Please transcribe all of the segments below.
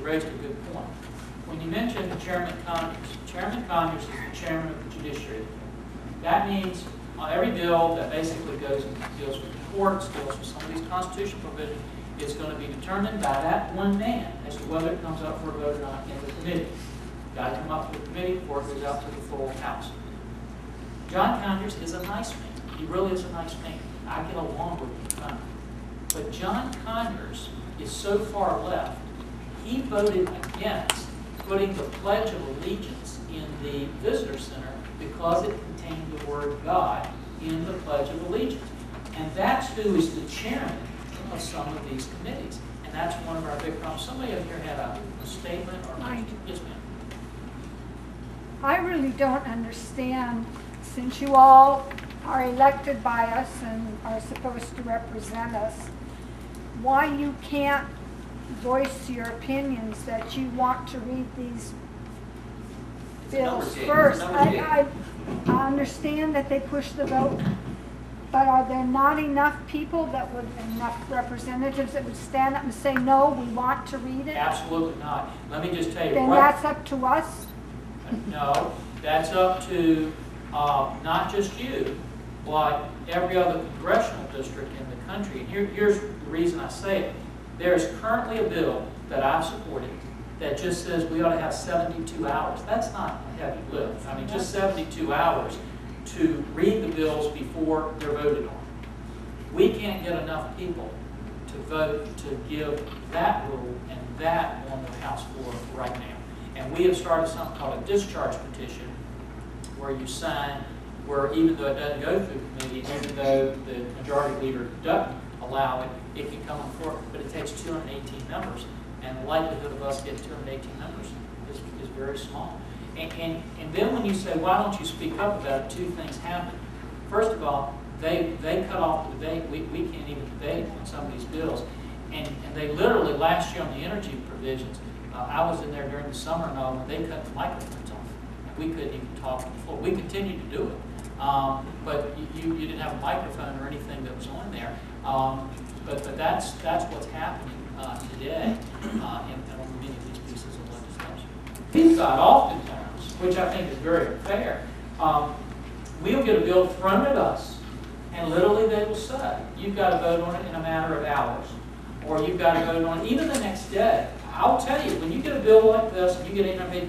raised a good point. When you mentioned Chairman Conyers is the chairman of the judiciary. That means on every bill that basically goes and deals with the courts, deals with some of these constitutional provisions, it's going to be determined by that one man as to whether it comes up for a vote or not in the committee. Got to come up to the committee before it goes out to the full House. John Conyers is a nice man. He really is a nice man. I get along with him. But John Conyers is so far left, he voted against putting the Pledge of Allegiance in the visitor center because it contained the word God in the Pledge of Allegiance. And that's who is the chairman of some of these committees. And that's one of our big problems. Somebody up here had a statement or yes, ma'am. I really don't understand, since you all are elected by us and are supposed to represent us, why you can't voice your opinions that you want to read these bills first. I understand that they push the vote, but are there not enough people that would, enough representatives that would stand up and say, no, we want to read it? Absolutely not. Let me just tell you. Then that's up to us? No, that's up to not just you, but every other congressional district in the country. And here's the reason I say it. There is currently a bill that I've supported that just says we ought to have 72 hours. That's not a heavy lift. I mean, just 72 hours to read the bills before they're voted on. We can't get enough people to vote to give that rule and that on the House floor right now. And we have started something called a discharge petition where you sign, where even though it doesn't go through committee, even though the majority leader doesn't allow it, it can come on floor, but it takes 218 members, and the likelihood of us getting 218 members is very small. And then when you say, why don't you speak up about it, two things happen. First of all, they cut off the debate. We can't even debate on some of these bills. And they literally, last year on the energy provisions, I was in there during the summer and all, and they cut the microphones off. And we couldn't even talk on the floor. We continued to do it. But you didn't have a microphone or anything that was on there. But that's what's happening today in many of these pieces of legislation. We've got oftentimes, which I think is very unfair, we'll get a bill thrown at us, and literally they will say, you've got to vote on it in a matter of hours, or you've got to vote on it even the next day. I'll tell you, when you get a bill like this, and you get in,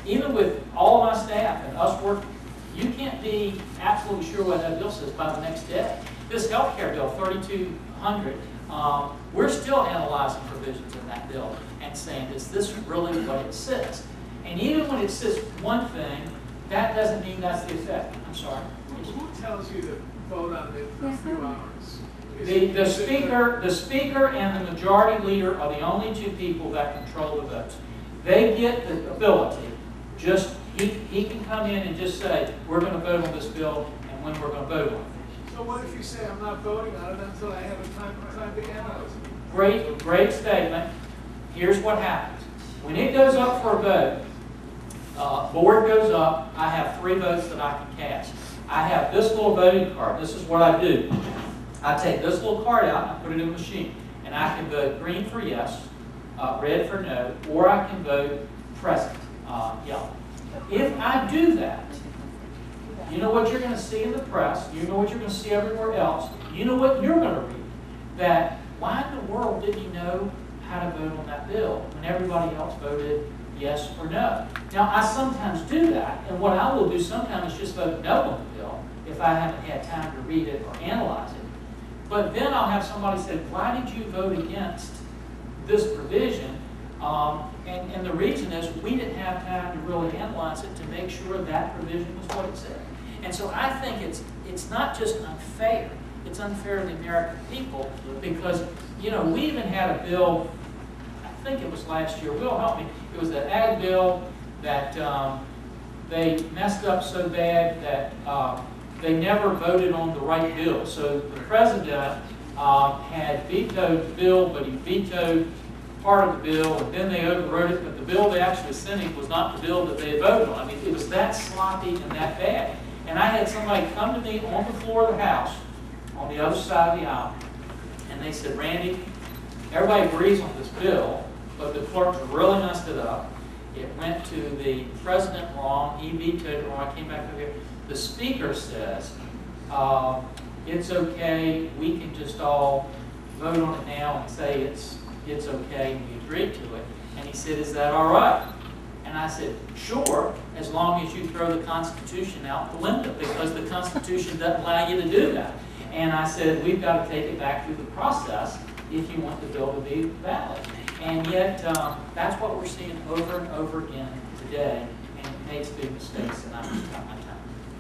even with all of my staff and us working, you can't be absolutely sure what that bill says by the next day. This health care bill, 3200, we're still analyzing provisions in that bill and saying, is this really what it says? And even when it says one thing, that doesn't mean that's the effect. I'm sorry. Who tells you to vote on it in a few hours? The speaker and the majority leader are the only two people that control the votes. They get the ability, just he can come in and just say, we're going to vote on this bill and when we're going to vote on it. So what if you say I'm not voting on it until I have a time to analyze it? Great statement. Here's what happens. When it goes up for a vote, board goes up, I have 3 votes that I can cast. I have this little voting card. This is what I do. I take this little card out and I put it in the machine. And I can vote green for yes, red for no, or I can vote present, yellow. If I do that, you know what you're going to see in the press, you know what you're going to see everywhere else, you know what you're going to read, that why in the world did you know how to vote on that bill when everybody else voted yes or no? Now, I sometimes do that, and what I will do sometimes is just vote no on the bill if I haven't had time to read it or analyze it. But then I'll have somebody say, why did you vote against this provision? And the reason is we didn't have time to really analyze it to make sure that provision was what it said. And so I think it's not just unfair, it's unfair to the American people because, you know, we even had a bill, I think it was last year, Will help me, it was an ag bill that they messed up so bad that they never voted on the right bill. So the president had vetoed the bill, but he vetoed part of the bill, and then they overrode it, but the bill they actually sent him was not the bill that they had voted on. I mean, it was that sloppy and that bad. And I had somebody come to me on the floor of the House, on the other side of the aisle, and they said, Randy, everybody agrees on this bill, but the clerk really messed it up. It went to the president wrong. He vetoed it wrong. I came back over here. The speaker says, it's okay. We can just all vote on it now and say it's okay, and we agreed to it. And he said, is that all right? And I said, sure, as long as you throw the Constitution out the window, because the Constitution doesn't allow you to do that. And I said, we've got to take it back through the process if you want the bill to be valid. And yet, that's what we're seeing over and over again today, and it makes big mistakes, and I'm